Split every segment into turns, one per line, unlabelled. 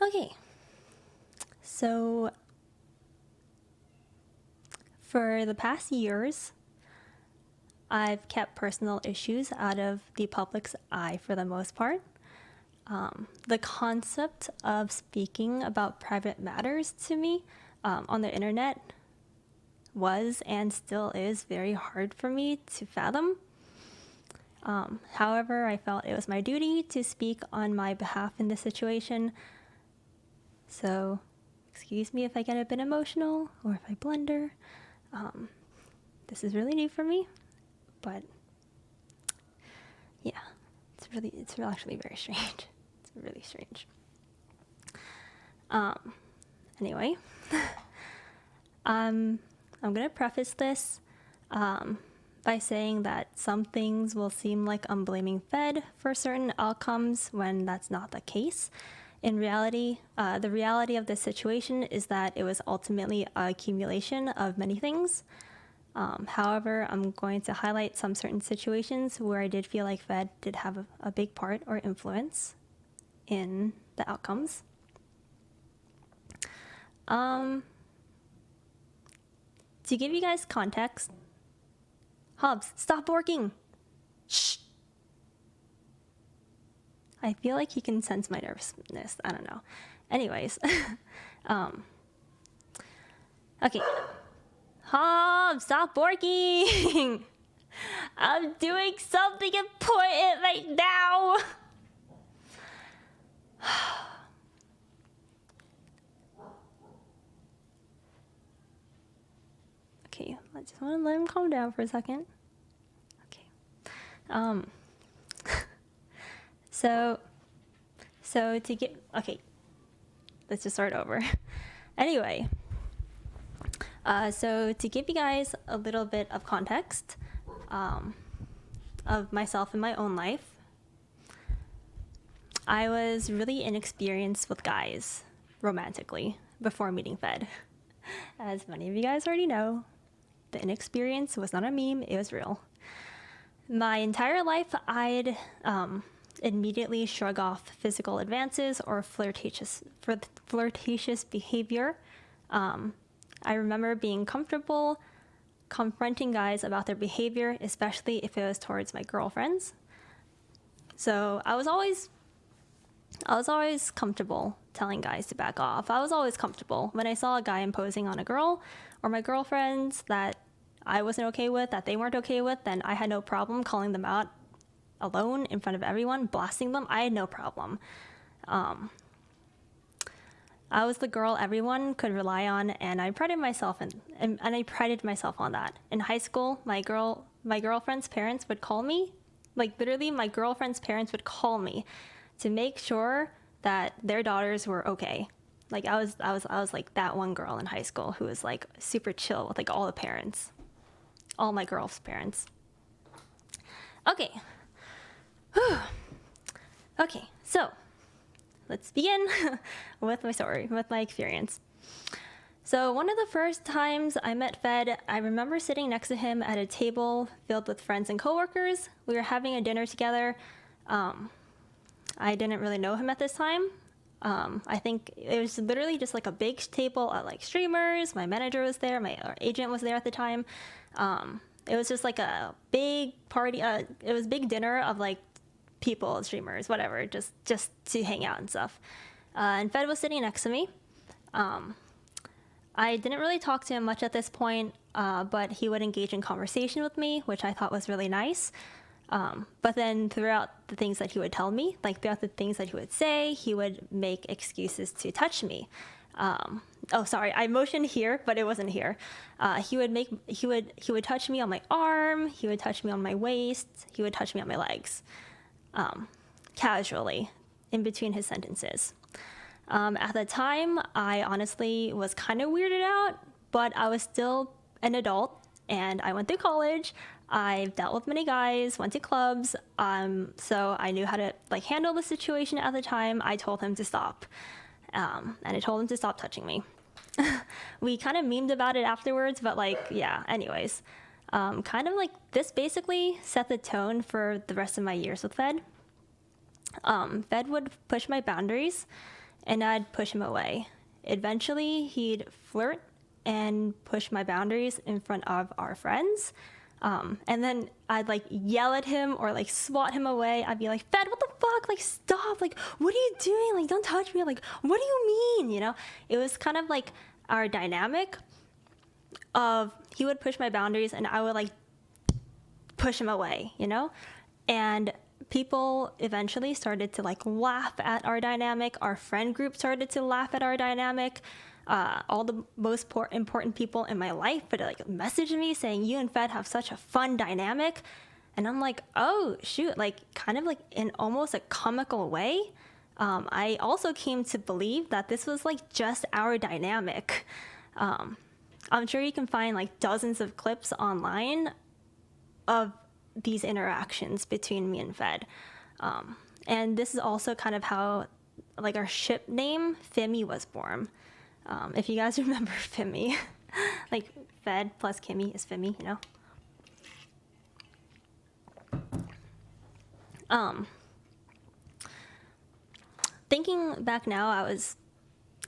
Okay, so for the past years, I've kept personal issues out of the public's eye for the most part. The concept of speaking about private matters to me on the internet was and still is very hard for me to fathom. However, I felt it was my duty to speak on my behalf in this situation. So, excuse me if I get a bit emotional or if I blunder. This is really new for me, but yeah, it's actually very strange. It's really strange. Anyway, I'm gonna preface this by saying that some things will seem like I'm blaming Fed for certain outcomes when that's not the case. In reality, the reality of this situation is that it was ultimately a accumulation of many things. However, I'm going to highlight some certain situations where I did feel like Fed did have a big part or influence in the outcomes. To give you guys context, Hobbs, stop working! Shh! I feel like he can sense my nervousness. I don't know. Anyways, okay. Hobbs, stop working! I'm doing something important right now! Okay, I just want to let him calm down for a second. Okay. So to get, okay, let's just start over. Anyway, so to give you guys a little bit of context of myself in my own life, I was really inexperienced with guys romantically before meeting Fed. As many of you guys already know, the inexperience was not a meme, it was real. My entire life, I'd immediately shrug off physical advances or flirtatious behavior. I remember being comfortable confronting guys about their behavior, especially if it was towards my girlfriends. So I was always comfortable telling guys to back off. I was always comfortable. When I saw a guy imposing on a girl or my girlfriends that I wasn't okay with, that they weren't okay with, then I had no problem calling them out alone in front of everyone, blasting them. I had no problem. I was the girl everyone could rely on, and I prided myself and I prided myself on that. In high school, my girlfriend's parents would call me, like literally my girlfriend's parents would call me to make sure that their daughters were okay. Like I was like that one girl in high school who was like super chill with like all the parents, all my girls' parents. Okay. Okay, so let's begin with my story, with my experience. So one of the first times I met Fed, I remember sitting next to him at a table filled with friends and coworkers. We were having a dinner together. I didn't really know him at this time. I think it was literally just like a big table of like streamers. My manager was there. My agent was there at the time. It was just like a big party. It was a big dinner of like people, streamers, whatever, just to hang out and stuff. And Fed was sitting next to me. I didn't really talk to him much at this point, but he would engage in conversation with me, which I thought was really nice. But then throughout the things that he would tell me, like throughout the things that he would say, he would make excuses to touch me. Oh, sorry, I motioned here, but it wasn't here. He would touch me on my arm. He would touch me on my waist. He would touch me on my legs, casually, in between his sentences. At the time, I honestly was kind of weirded out, but I was still an adult, and I went through college. I've dealt with many guys, went to clubs, so I knew how to like handle the situation at the time. I told him to stop, and I told him to stop touching me. We kind of memed about it afterwards, but like, yeah, anyways. Kind of like this basically set the tone for the rest of my years with Fed. Fed would push my boundaries, and I'd push him away. Eventually, he'd flirt and push my boundaries in front of our friends. And then I'd like yell at him or like swat him away. I'd be like, Fed, what the fuck? Like, stop. Like, what are you doing? Like, don't touch me. Like, what do you mean? You know, it was kind of like our dynamic of he would push my boundaries and I would like push him away, you know? And people eventually started to like laugh at our dynamic. Our friend group started to laugh at our dynamic. All the most important people in my life would like message me saying, you and Fed have such a fun dynamic. And I'm like, oh shoot, like kind of like in almost a comical way. I also came to believe that this was like just our dynamic. I'm sure you can find like dozens of clips online of these interactions between me and Fed. And this is also kind of how like our ship name, Fimi, was born. If you guys remember Fimi, like Fed plus Kimi is Fimi, you know? Thinking back now, I was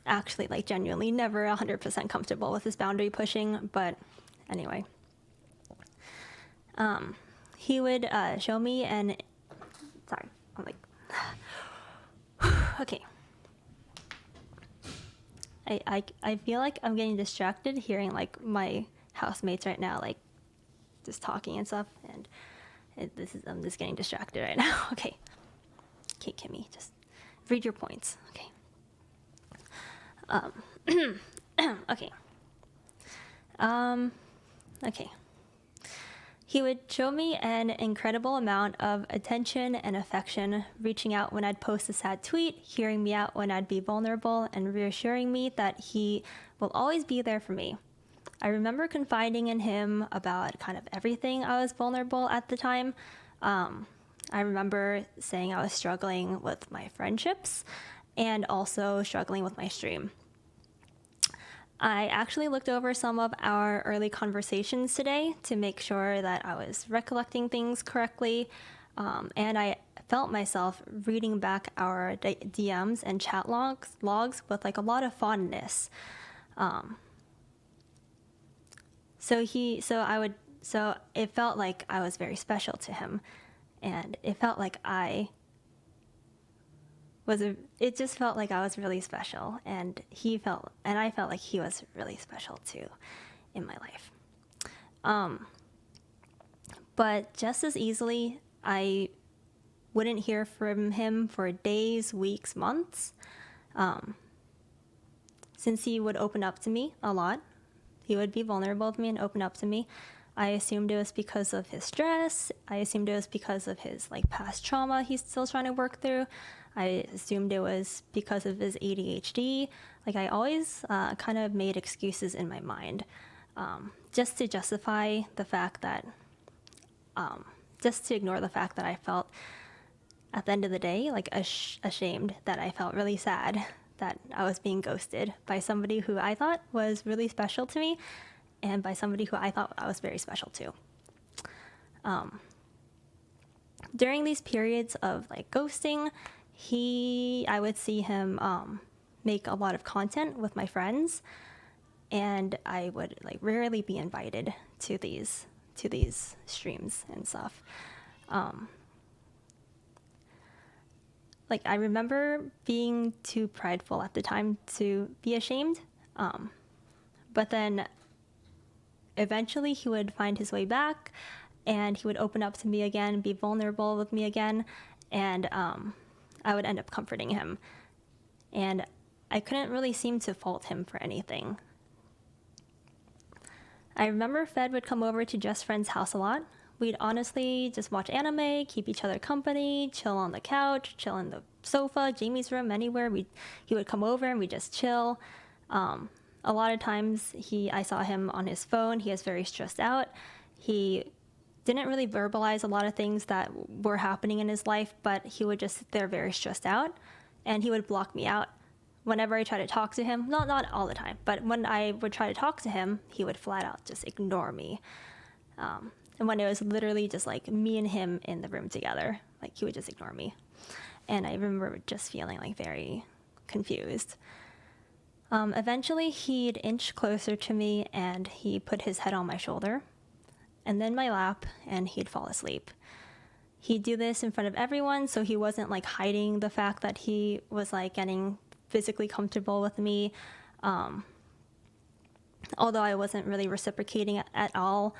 actually like genuinely never 100% comfortable with this boundary pushing, but anyway. He would show me and sorry, I'm like okay. I feel like I'm getting distracted hearing like my housemates right now, like just talking and stuff, and I'm just getting distracted right now. Okay, Kimmy, just read your points. Okay. Okay. Okay. He would show me an incredible amount of attention and affection, reaching out when I'd post a sad tweet, hearing me out when I'd be vulnerable, and reassuring me that he will always be there for me. I remember confiding in him about kind of everything I was vulnerable at the time. I remember saying I was struggling with my friendships and also struggling with my stream. I actually looked over some of our early conversations today to make sure that I was recollecting things correctly, and I felt myself reading back our DMs and chat logs with like a lot of fondness. So it felt like I was very special to him, and it felt like it just felt like I was really special, and I felt like he was really special too in my life. But just as easily, I wouldn't hear from him for days, weeks, months. Since he would open up to me a lot, he would be vulnerable with me and open up to me. I assumed it was because of his stress. I assumed it was because of his like past trauma he's still trying to work through. I assumed it was because of his ADHD. Like I always kind of made excuses in my mind, just to justify the fact that, just to ignore the fact that I felt at the end of the day, like ashamed, that I felt really sad that I was being ghosted by somebody who I thought was really special to me and by somebody who I thought I was very special to. During these periods of like ghosting, I would see him make a lot of content with my friends, and I would like rarely be invited to these streams and stuff. Like I remember being too prideful at the time to be ashamed, but then eventually he would find his way back, and he would open up to me again, be vulnerable with me again, and I would end up comforting him. And I couldn't really seem to fault him for anything. I remember Fed would come over to Just Friend's house a lot. We'd honestly just watch anime, keep each other company, chill on the couch, chill in the sofa, Jamie's room, anywhere. He would come over and we'd just chill. A lot of times I saw him on his phone. He was very stressed out. He didn't really verbalize a lot of things that were happening in his life, but he would just sit there very stressed out, and he would block me out. Whenever I tried to talk to him, not all the time, but when I would try to talk to him, he would flat out just ignore me. And when it was literally just like me and him in the room together, like he would just ignore me. And I remember just feeling like very confused. Eventually, he'd inch closer to me and he put his head on my shoulder and then my lap, and he'd fall asleep. He'd do this in front of everyone, so he wasn't like hiding the fact that he was like getting physically comfortable with me. Although I wasn't really reciprocating at all,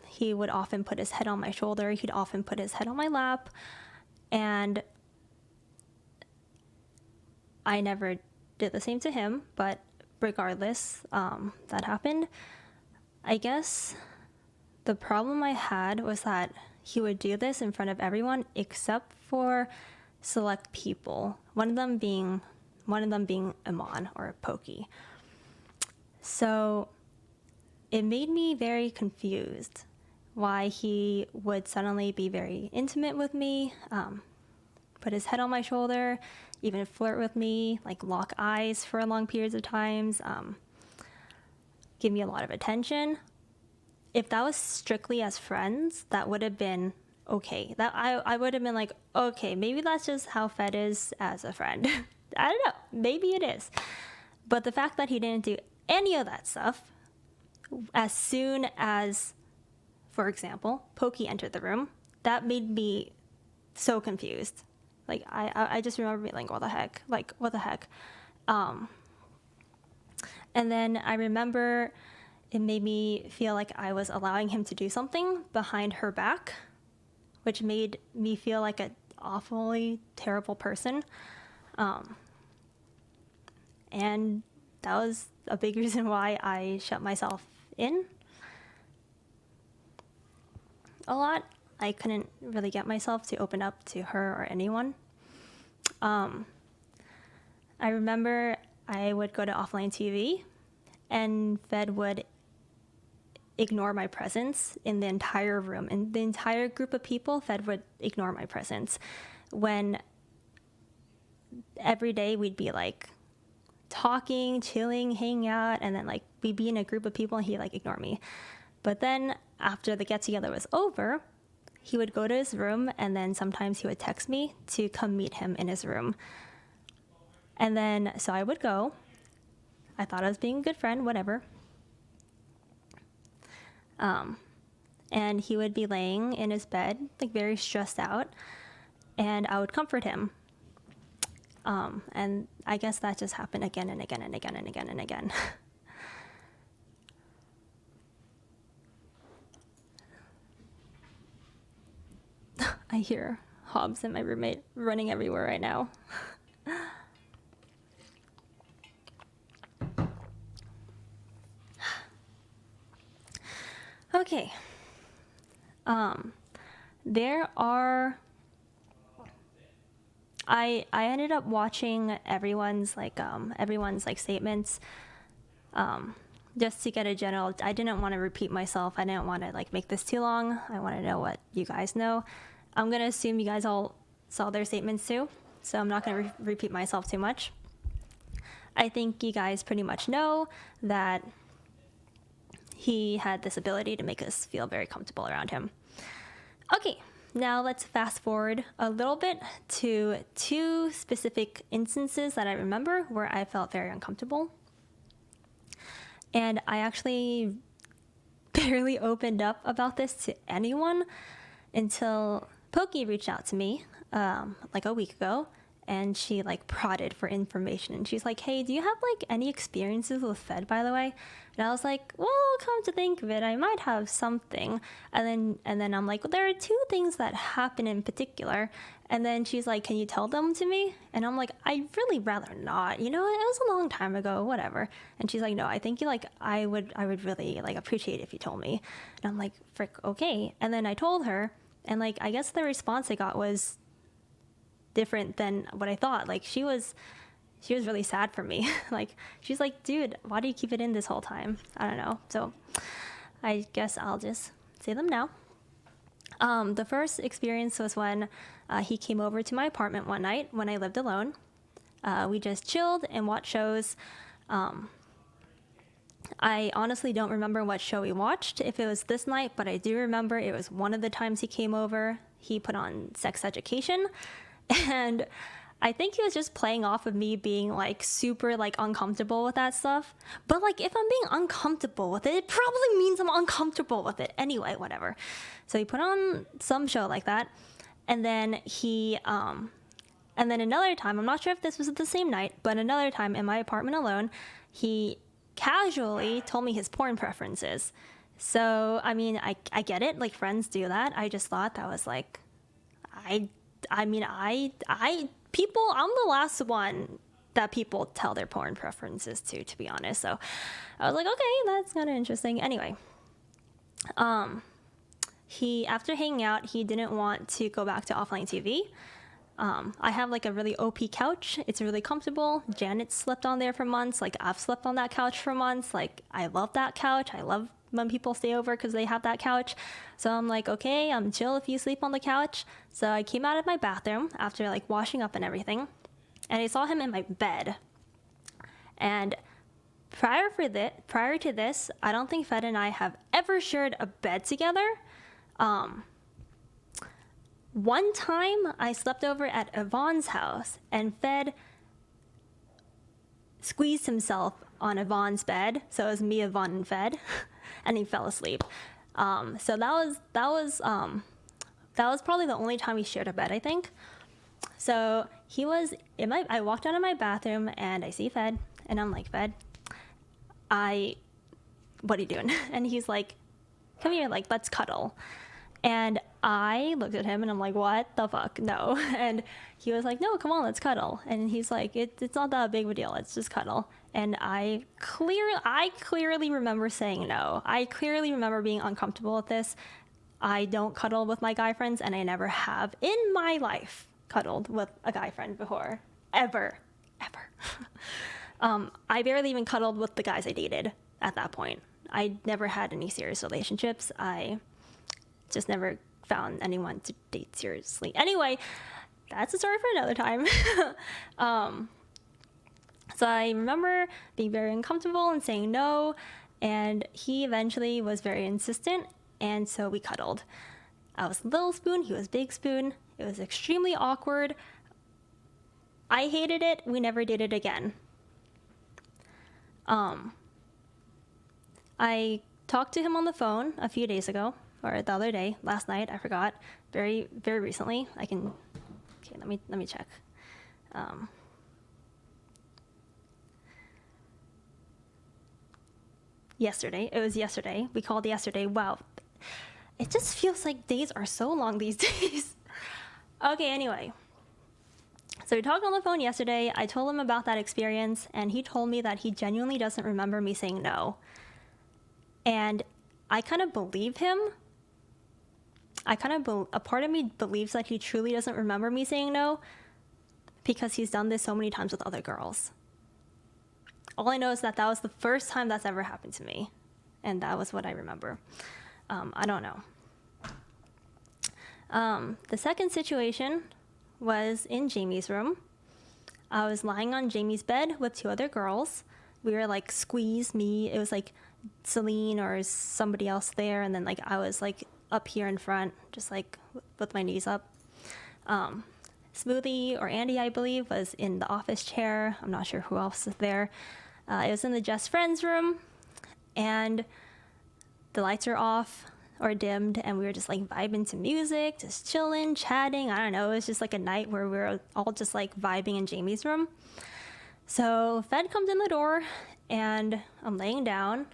he would often put his head on my shoulder. He'd often put his head on my lap, and I never did the same to him, but regardless, that happened. I guess the problem I had was that he would do this in front of everyone except for select people, one of them being Amon or Pokey. So it made me very confused why he would suddenly be very intimate with me, put his head on my shoulder, even flirt with me, like lock eyes for long periods of times, give me a lot of attention. If that was strictly as friends, that would have been okay. That I would have been like, okay, maybe that's just how Fed is as a friend. I don't know, maybe it is. But the fact that he didn't do any of that stuff as soon as, for example, Pokey entered the room, that made me so confused. Like, I just remember being like, what the heck? Like, what the heck? And then I remember it made me feel like I was allowing him to do something behind her back, which made me feel like an awfully terrible person. And that was a big reason why I shut myself in a lot. I couldn't really get myself to open up to her or anyone. I remember I would go to offline TV and Fed would ignore my presence in the entire room. In the entire group of people, Fed would ignore my presence. When every day we'd be like talking, chilling, hanging out, and then like we'd be in a group of people and he'd like ignore me. But then after the get together was over, he would go to his room and then sometimes he would text me to come meet him in his room. And then, so I would go. I thought I was being a good friend, whatever. And he would be laying in his bed, like very stressed out, and I would comfort him. And I guess that just happened again and again and again and again and again. I hear Hobbs and my roommate running everywhere right now. Okay. There are... I ended up watching everyone's statements, just to get a general. I didn't want to repeat myself. I didn't want to like make this too long. I want to know what you guys know. I'm gonna assume you guys all saw their statements too, so I'm not gonna repeat myself too much. I think you guys pretty much know that he had this ability to make us feel very comfortable around him. Okay. Now let's fast forward a little bit to two specific instances that I remember where I felt very uncomfortable. And I actually barely opened up about this to anyone until Pokey reached out to me like a week ago, and she like prodded for information. And she's like, hey, do you have like any experiences with Fed, by the way? And I was like, well, come to think of it, I might have something. And then I'm like, well, there are two things that happen in particular. And then she's like, can you tell them to me? And I'm like, I'd really rather not. You know, it was a long time ago, whatever. And she's like, no, I think I would really like appreciate it if you told me. And I'm like, frick, okay. And then I told her, and like, I guess the response I got was different than what I thought. Like she was really sad for me. Like she's like, dude, why do you keep it in this whole time? I don't know. So I guess I'll just say them now. The first experience was when he came over to my apartment one night when I lived alone. We just chilled and watched shows. I honestly don't remember what show we watched, if it was this night, but I do remember it was one of the times he came over. He put on Sex Education. And I think he was just playing off of me being like super like uncomfortable with that stuff. But like if I'm being uncomfortable with it, it probably means I'm uncomfortable with it. Anyway, whatever. So he put on some show like that. And then and then another time, I'm not sure if this was the same night, but another time in my apartment alone, he casually told me his porn preferences. So, I mean, I get it. Like friends do that. I just thought that was like, people, I'm the last one that people tell their porn preferences to be honest. So I was like, okay, that's kind of interesting. Anyway, after hanging out, he didn't want to go back to offline TV. I have like a really OP couch. It's really comfortable. Janet slept on there for months. Like I've slept on that couch for months. Like I love that couch. I love when people stay over because they have that couch. So I'm like, okay, I'm chill if you sleep on the couch. So I came out of my bathroom after like washing up and everything, and I saw him in my bed. And prior to this, I don't think Fed and I have ever shared a bed together. One time I slept over at Yvonne's house and Fed squeezed himself on Yvonne's bed. So it was me, Yvonne, and Fed, and he fell asleep. So that was probably the only time we shared a bed, I think. So he was I walked out of my bathroom and I see Fed and I'm like, Fed, what are you doing? And he's like, come here, like, let's cuddle. And I looked at him and I'm like, what the fuck? No. And he was like, no, come on, let's cuddle. And he's like, it's not that big of a deal. Let's just cuddle. And I clearly remember saying no. I clearly remember being uncomfortable with this. I don't cuddle with my guy friends, and I never have in my life cuddled with a guy friend before. Ever. I barely even cuddled with the guys I dated at that point. I never had any serious relationships. I just never found anyone to date seriously. Anyway, that's a story for another time. So I remember being very uncomfortable and saying no, and he eventually was very insistent, and so we cuddled. I was little spoon, he was big spoon. It was extremely awkward. I hated it. We never did it again. I talked to him on the phone a few days ago, or the other day, last night, I forgot, very, very recently. Okay, let me check. Yesterday, it was yesterday. We called yesterday. Wow, it just feels like days are so long these days. Okay, anyway. So we talked on the phone yesterday. I told him about that experience, and he told me that he genuinely doesn't remember me saying no. And I kind of believe him. A part of me believes that he truly doesn't remember me saying no because he's done this so many times with other girls. All I know is that was the first time that's ever happened to me, and that was what I remember. I don't know. The second situation was in Jamie's room. I was lying on Jamie's bed with two other girls. We were like squeezed, it was like Celine or somebody else there, and then like I was like up here in front, just like with my knees up. Smoothie or Andy, I believe, was in the office chair. I'm not sure who else was there. It was in the Just Friends room, and the lights were off or dimmed, and we were just like vibing to music, just chilling, chatting. I don't know. It was just like a night where we were all just like vibing in Jamie's room. So Fed comes in the door, and I'm laying down.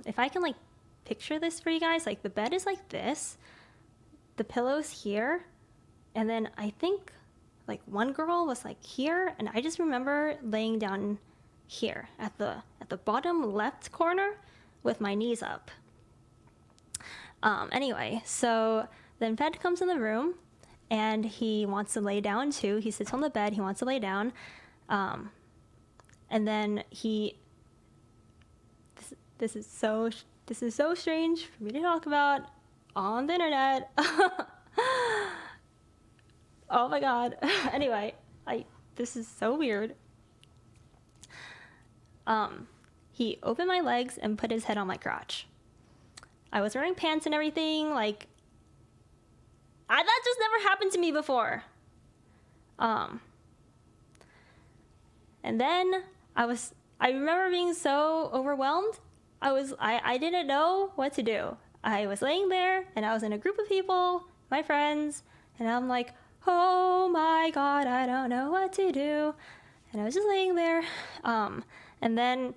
If I can like picture this for you guys, like the bed is like this, the pillow's here, and then I think like one girl was like here, and I just remember laying down here at the bottom left corner with my knees up. Anyway, so then Fed comes in the room and he wants to lay down too. He sits on the bed, he wants to lay down. And then this is so strange for me to talk about on the internet. Oh my God. Anyway, this is so weird. He opened my legs and put his head on my crotch. I was wearing pants and everything, like, that just never happened to me before. And then I remember being so overwhelmed. I didn't know what to do. I was laying there and I was in a group of people, my friends, and I'm like, oh my God, I don't know what to do. And I was just laying there. And then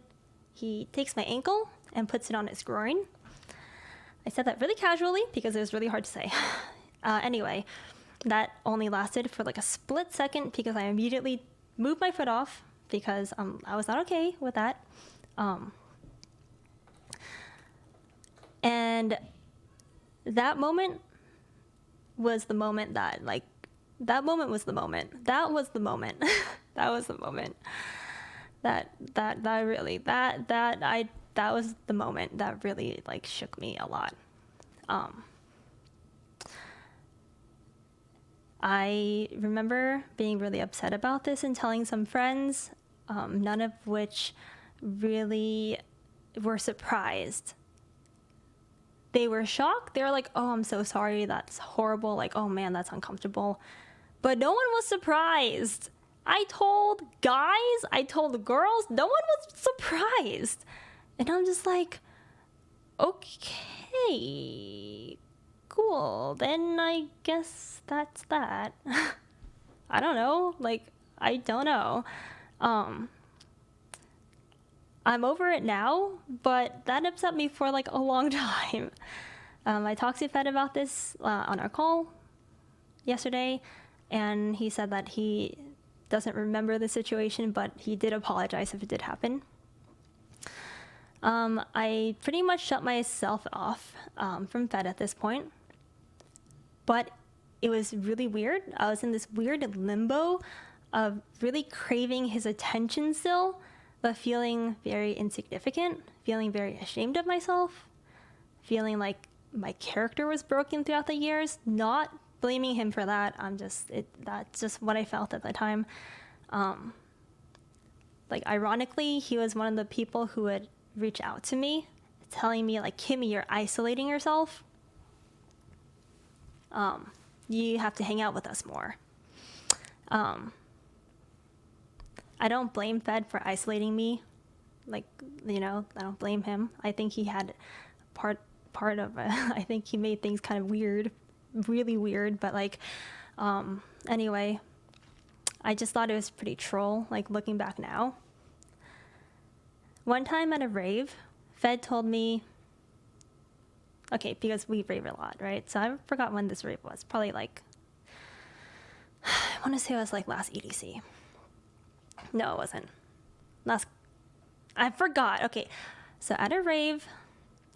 he takes my ankle and puts it on his groin. I said that really casually because it was really hard to say. Anyway, that only lasted for like a split second because I immediately moved my foot off because I was not okay with that. And that moment was the moment that that moment was the moment. That was the moment. That was the moment. That was the moment that really like shook me a lot. I remember being really upset about this and telling some friends, none of which really were surprised. They were shocked. They were like, oh, I'm so sorry. That's horrible. Like, oh man, that's uncomfortable. But no one was surprised. I told guys, I told girls, no one was surprised. And I'm just like, okay, cool. Then I guess that's that. I don't know. Like, I don't know. I'm over it now, but that upset me for like a long time. I talked to Fed about this on our call yesterday, and he said that he doesn't remember the situation, but he did apologize if it did happen. I pretty much shut myself off from Fed at this point, but it was really weird. I was in this weird limbo of really craving his attention still, but feeling very insignificant, feeling very ashamed of myself, feeling like my character was broken throughout the years, not blaming him for that. That's just what I felt at the time. Like, ironically, he was one of the people who would reach out to me, telling me, like, Kimmy, you're isolating yourself. You have to hang out with us more. I don't blame Fed for isolating me. Like, I don't blame him. I think he had part of it. I think he made things kind of weird, really weird. But like, anyway, I just thought it was pretty troll, like looking back now. One time at a rave, Fed told me, okay, because we rave a lot, right? So I forgot when this rave was. Probably like, I want to say it was like last EDC. No, it wasn't. I forgot. Okay. So at a rave,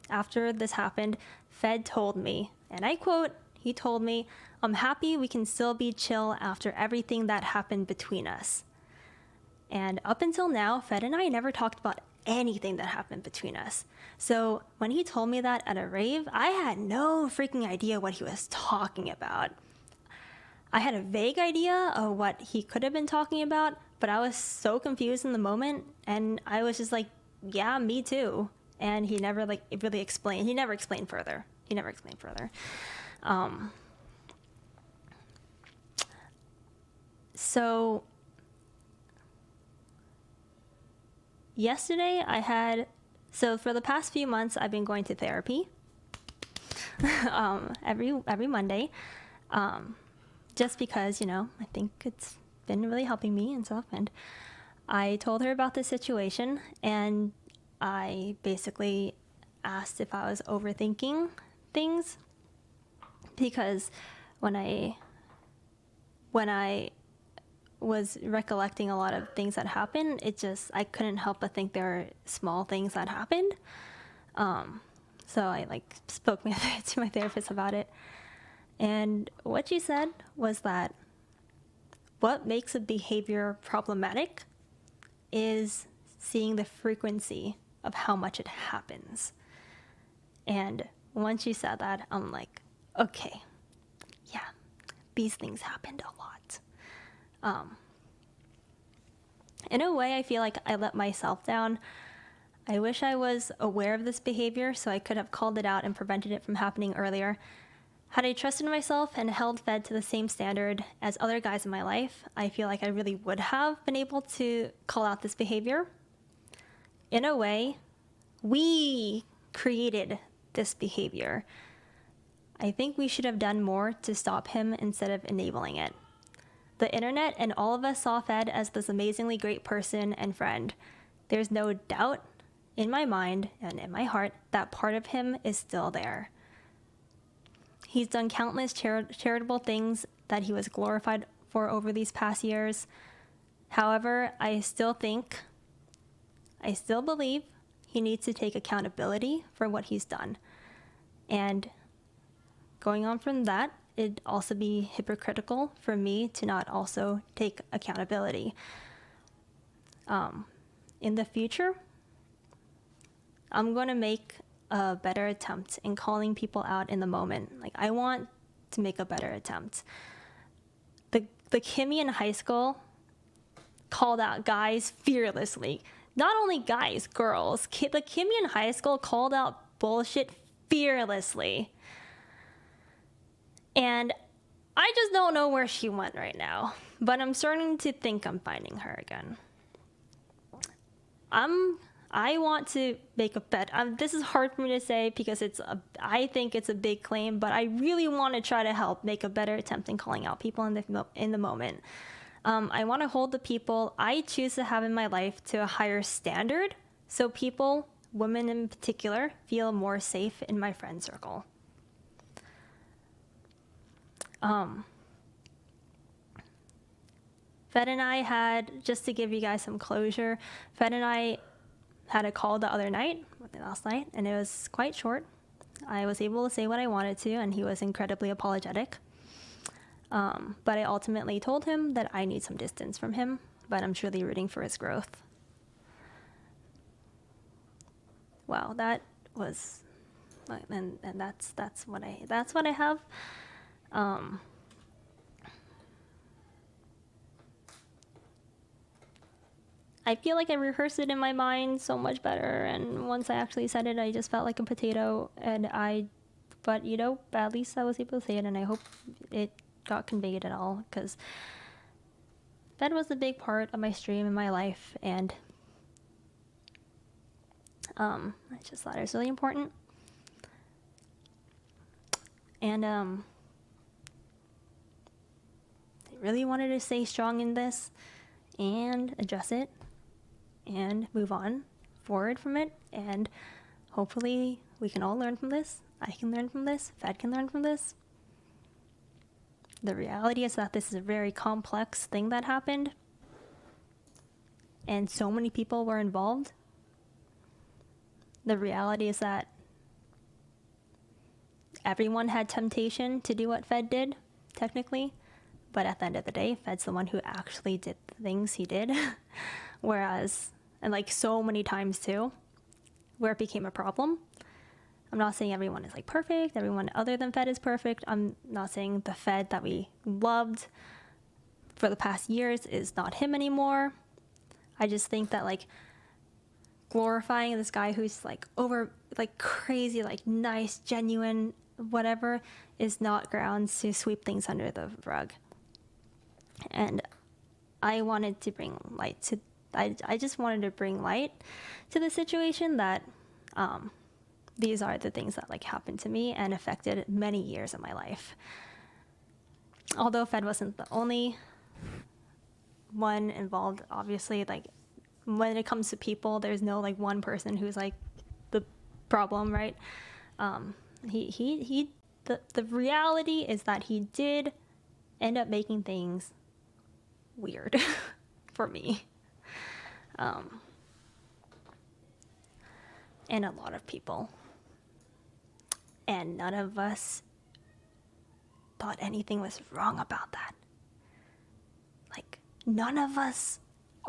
after this happened, Fed told me, and I quote, he told me, I'm happy we can still be chill after everything that happened between us. And up until now, Fed and I never talked about anything that happened between us. So when he told me that at a rave, I had no freaking idea what he was talking about. I had a vague idea of what he could have been talking about, but I was so confused in the moment, and I was just like, yeah, me too. And he never really explained. He never explained further. So yesterday so for the past few months, I've been going to therapy every Monday, just because, I think it's been really helping me and stuff. And I told her about the situation, and I basically asked if I was overthinking things, because when I was recollecting a lot of things that happened, I couldn't help but think there were small things that happened. So I spoke to my therapist about it, and what she said was that what makes a behavior problematic is seeing the frequency of how much it happens. And once she said that, I'm like, okay, yeah, these things happened a lot. In a way, I feel like I let myself down. I wish I was aware of this behavior so I could have called it out and prevented it from happening earlier. Had I trusted myself and held Fed to the same standard as other guys in my life, I feel like I really would have been able to call out this behavior. In a way, we created this behavior. I think we should have done more to stop him instead of enabling it. The internet and all of us saw Fed as this amazingly great person and friend. There's no doubt in my mind and in my heart that part of him is still there. He's done countless charitable things that he was glorified for over these past years. However, I still believe he needs to take accountability for what he's done. And going on from that, it'd also be hypocritical for me to not also take accountability. In the future, I'm going to make a better attempt in calling people out in the moment. Like, I want to make a better attempt. The Kimi in high school called out guys fearlessly. Not only guys, girls. The Kimi in high school called out bullshit fearlessly. And I just don't know where she went right now. But I'm starting to think I'm finding her again. I want to make a bet. This is hard for me to say because I think it's a big claim, but I really want to try to help make a better attempt in calling out people in the moment. I want to hold the people I choose to have in my life to a higher standard, so people, women in particular, feel more safe in my friend circle. Fed and I had, just to give you guys some closure, Fed and I had a call the other night, last night, and it was quite short. I was able to say what I wanted to, and he was incredibly apologetic. But I ultimately told him that I need some distance from him, but I'm truly rooting for his growth. Wow, that was, and that's what I have. I feel like I rehearsed it in my mind so much better, and once I actually said it, I just felt like a potato, but at least I was able to say it, and I hope it got conveyed at all, because Fed was a big part of my stream in my life, and I just thought it was really important, and I really wanted to stay strong in this, and address it, and move on forward from it, and hopefully we can all learn from this. I can learn from this. Fed can learn from this. The reality is that this is a very complex thing that happened, and so many people were involved. The reality is that everyone had temptation to do what Fed did, technically, but at the end of the day, Fed's the one who actually did the things he did. Whereas, and like so many times too, where it became a problem. I'm not saying everyone is like perfect, everyone other than Fed is perfect. I'm not saying the Fed that we loved for the past years is not him anymore. I just think that like glorifying this guy who's like crazy, like nice, genuine, whatever, is not grounds to sweep things under the rug. And I wanted to bring light to, I just wanted to bring light to the situation that these are the things that like happened to me and affected many years of my life. Although Fed wasn't the only one involved, obviously, like when it comes to people, there's no like one person who's like the problem, right? The reality is that he did end up making things weird for me. And a lot of people. And none of us thought anything was wrong about that. Like, none of us,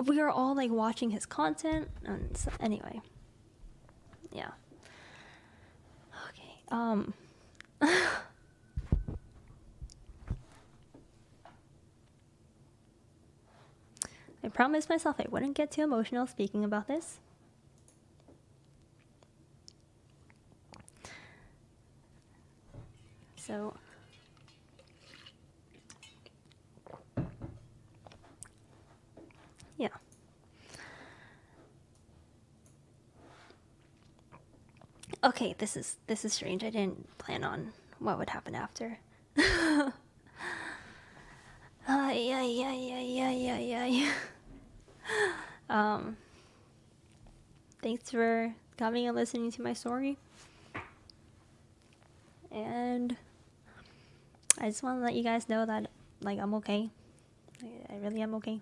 we were all like watching his content, and so, anyway. Yeah. Okay, I promised myself I wouldn't get too emotional speaking about this. So, Okay, this is strange. I didn't plan on what would happen after. Yeah. Thanks for coming and listening to my story. And I just want to let you guys know that, like, I'm okay. I really am okay.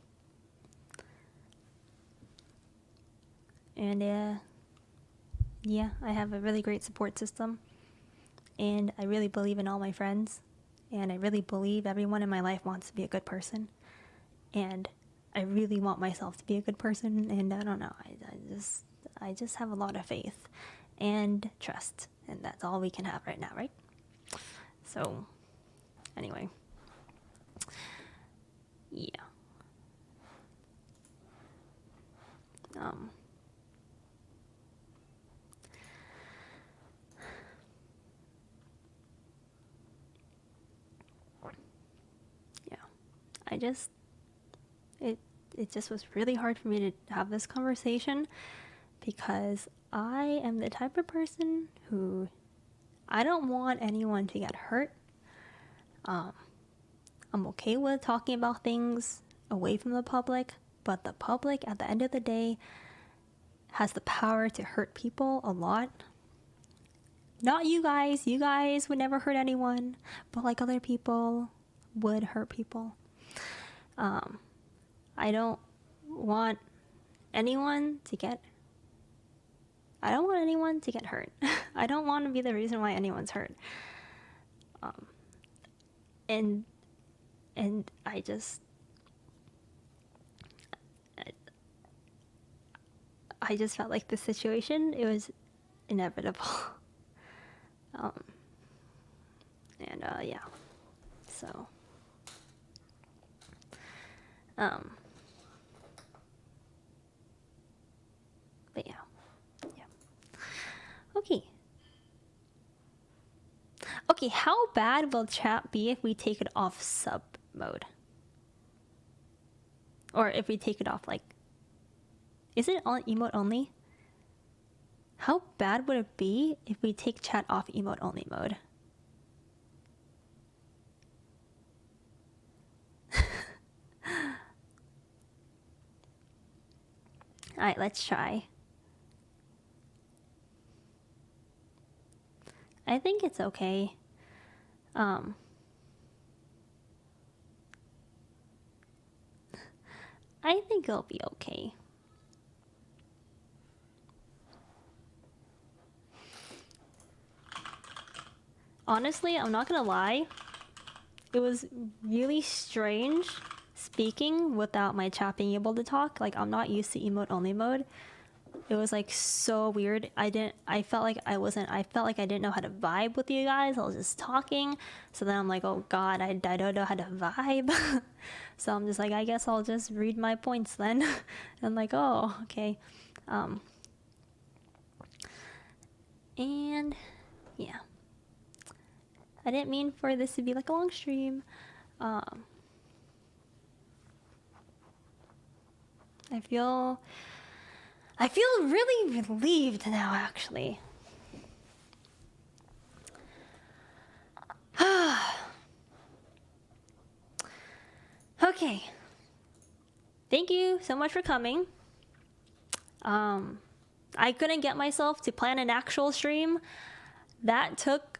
And yeah, I have a really great support system. And I really believe in all my friends. And I really believe everyone in my life wants to be a good person. And I really want myself to be a good person. And I don't know, I just have a lot of faith and trust. And that's all we can have right now, right? So, anyway. Yeah. Yeah. It just was really hard for me to have this conversation because I am the type of person who I don't want anyone to get hurt. I'm okay with talking about things away from the public, but the public at the end of the day has the power to hurt people a lot. Not you guys would never hurt anyone, but like other people would hurt people. I don't want anyone to get hurt. I don't want to be the reason why anyone's hurt. And I just felt like the situation, it was inevitable. Yeah. So but yeah. Okay, how bad will chat be if we take it off sub mode? Or if we take it off, like, is it on emote only? How bad would it be if we take chat off emote only mode? Alright, let's try. I think it's okay. I think it'll be okay. Honestly, I'm not gonna lie. It was really strange speaking without my chat being able to talk. Like, I'm not used to emote only mode. It was like so weird. I felt like I didn't know how to vibe with you guys. I was just talking. So then I'm like, oh god, I don't know how to vibe. So I'm just like, I guess I'll just read my points then. And I'm like, oh, okay. And yeah. I didn't mean for this to be like a long stream. I feel really relieved now, actually. Okay. Thank you so much for coming. I couldn't get myself to plan an actual stream. That took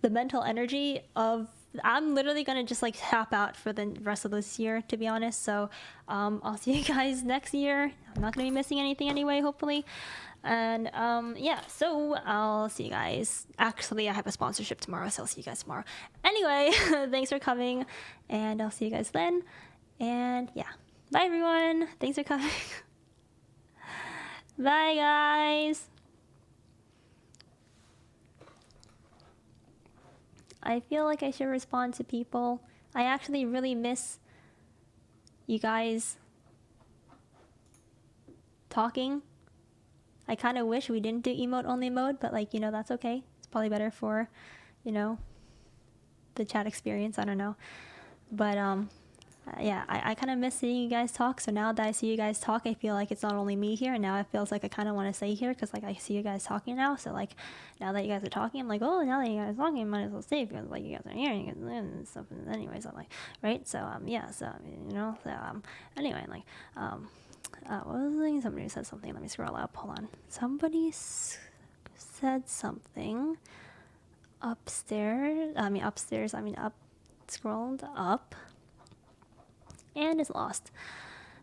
the mental energy of... I'm literally gonna just like tap out for the rest of this year, to be honest. So I'll see you guys next year. I'm not gonna be missing anything anyway, hopefully. And yeah, so I'll see you guys. Actually, I have a sponsorship tomorrow, so I'll see you guys tomorrow. Anyway, thanks for coming, and I'll see you guys then. And yeah, bye everyone. Thanks for coming. Bye guys. I feel like I should respond to people. I actually really miss you guys talking. I kind of wish we didn't do emote only mode, but like, you know, that's okay. It's probably better for, you know, the chat experience. I don't know. But yeah, I kind of miss seeing you guys talk. So now that I see you guys talk, I feel like it's not only me here. And now it feels like I kind of want to stay here because like I see you guys talking now. So like now that you guys are talking, I'm like, oh, now that you guys are talking, I might as well stay because like you guys are hearing and stuff. And anyways, I'm like, right. So yeah. So you know. So anyway, like what was the thing? Somebody said something. Let me scroll up. Hold on. Somebody said something upstairs. Upstairs. Up. Scrolled up. And is lost.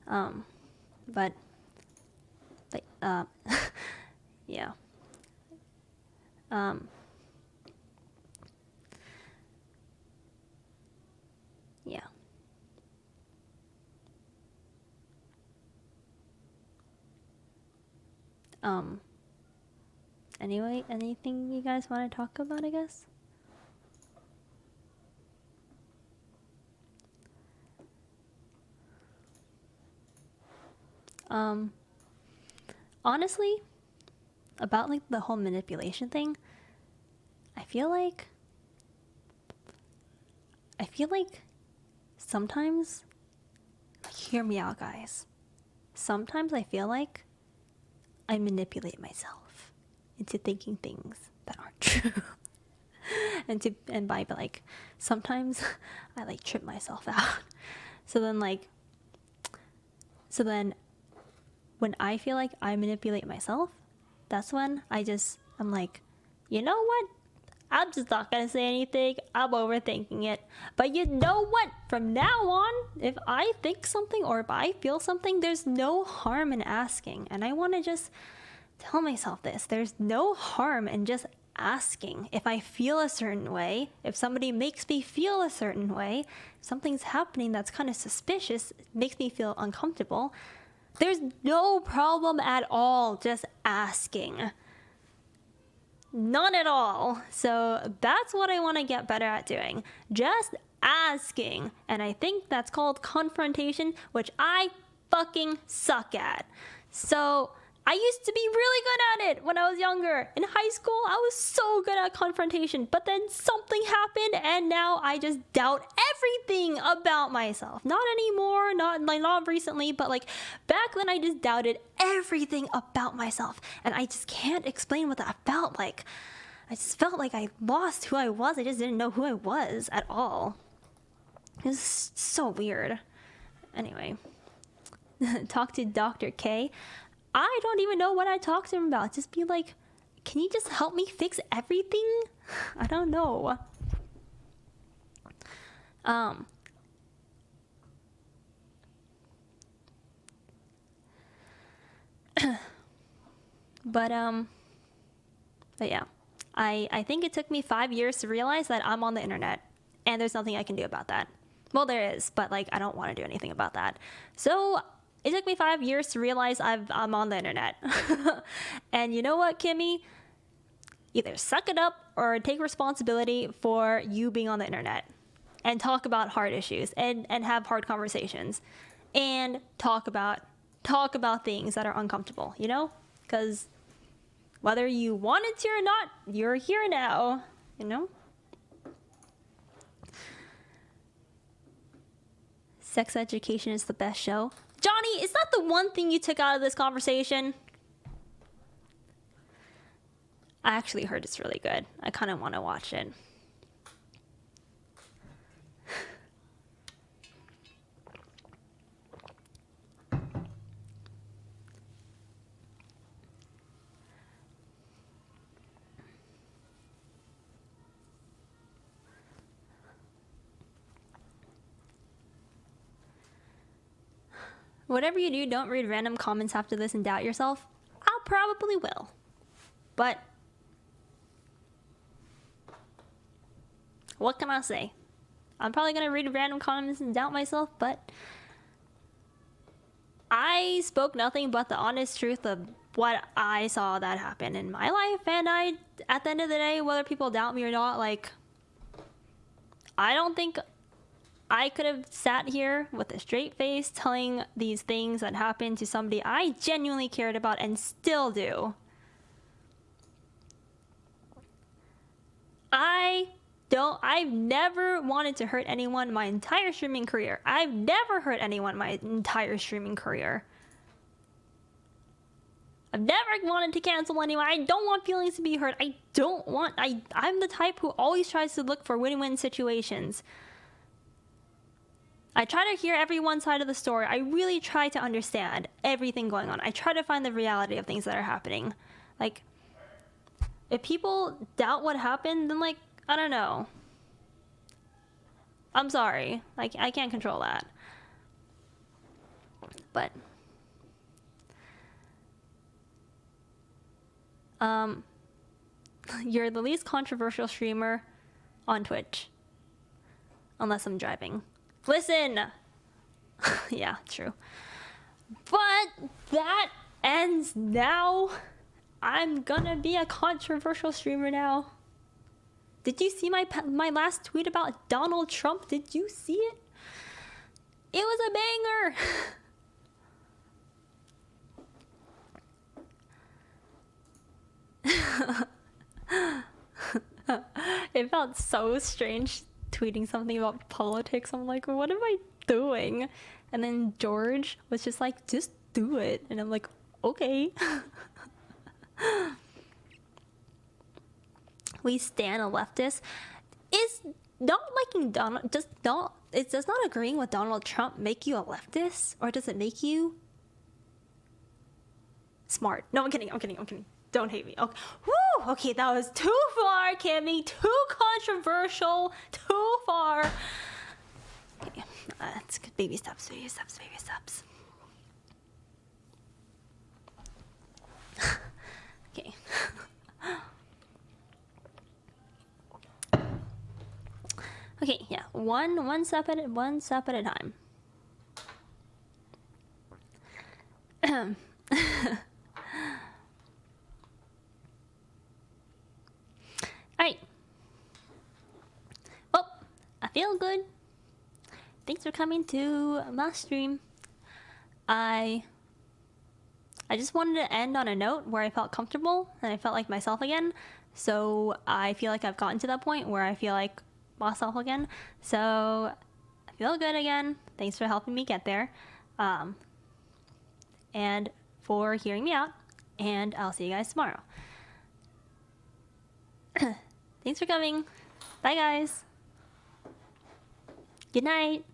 But yeah. Yeah. Anyway, anything you guys want to talk about, I guess? Honestly, about like the whole manipulation thing, I feel like sometimes, hear me out, guys. Sometimes I feel like I manipulate myself into thinking things that aren't true. and by like sometimes I like trip myself out. So then when I feel like I manipulate myself, that's when I'm like, you know what? I'm just not gonna say anything. I'm overthinking it. But you know what? From now on, if I think something or if I feel something, there's no harm in asking. And I want to just tell myself this. There's no harm in just asking. If I feel a certain way, if somebody makes me feel a certain way, something's happening that's kind of suspicious, makes me feel uncomfortable, there's no problem at all just asking. None at all. So that's what I want to get better at doing. Just asking. And I think that's called confrontation, which I fucking suck at. So I used to be really good at it when I was younger. In high school, I was so good at confrontation. But then something happened and now I just doubt everything about myself. Not anymore, not recently, but like back then I just doubted everything about myself. And I just can't explain what that felt like. I just felt like I lost who I was. I just didn't know who I was at all. It was so weird. Anyway, talk to Dr. K. I don't even know what I talked to him about. Just be like, can you just help me fix everything? I don't know. But yeah. I think it took me 5 years to realize that I'm on the internet. And there's nothing I can do about that. Well, there is, but like I don't want to do anything about that. So it took me 5 years to realize I'm on the internet. And you know what, Kimmy? Either suck it up or take responsibility for you being on the internet. And talk about hard issues and have hard conversations. And talk about things that are uncomfortable, you know? Because whether you wanted to or not, you're here now, you know? Sex education is the best show. Johnny, is that the one thing you took out of this conversation? I actually heard it's really good. I kind of want to watch it. Whatever you do, don't read random comments after this and doubt yourself. I probably will. But what can I say? I'm probably going to read random comments and doubt myself, but I spoke nothing but the honest truth of what I saw that happen in my life. And at the end of the day, whether people doubt me or not, like, I don't think I could have sat here with a straight face telling these things that happened to somebody I genuinely cared about and still do. I I've never wanted to hurt anyone my entire streaming career. I've never hurt anyone my entire streaming career. I've never wanted to cancel anyone. I don't want feelings to be hurt. I'm the type who always tries to look for win-win situations. I try to hear everyone's side of the story. I really try to understand everything going on. I try to find the reality of things that are happening. Like, if people doubt what happened, then, like, I don't know. I'm sorry. Like, I can't control that. But you're the least controversial streamer on Twitch. Unless I'm driving. Listen! Yeah, true. But that ends now. I'm gonna be a controversial streamer now. Did you see my last tweet about Donald Trump? Did you see it? It was a banger. It felt so strange tweeting something about politics. I'm like, what am I doing? And then George was just like, just do it. And I'm like, okay. We stand a leftist. Is not liking Donald, does not agreeing with Donald Trump make you a leftist? Or does it make you smart? No, I'm kidding. Don't hate me. Okay. Woo! Okay, that was too far, Kimmy. Too controversial. Too far. Okay, it's good. Baby steps. Okay. Okay, yeah. One step at a time. Alright. Well, I feel good. Thanks for coming to my stream. I just wanted to end on a note where I felt comfortable and I felt like myself again. So I feel like I've gotten to that point where I feel like myself again. So I feel good again. Thanks for helping me get there. And for hearing me out. And I'll see you guys tomorrow. Thanks for coming. Bye, guys. Good night.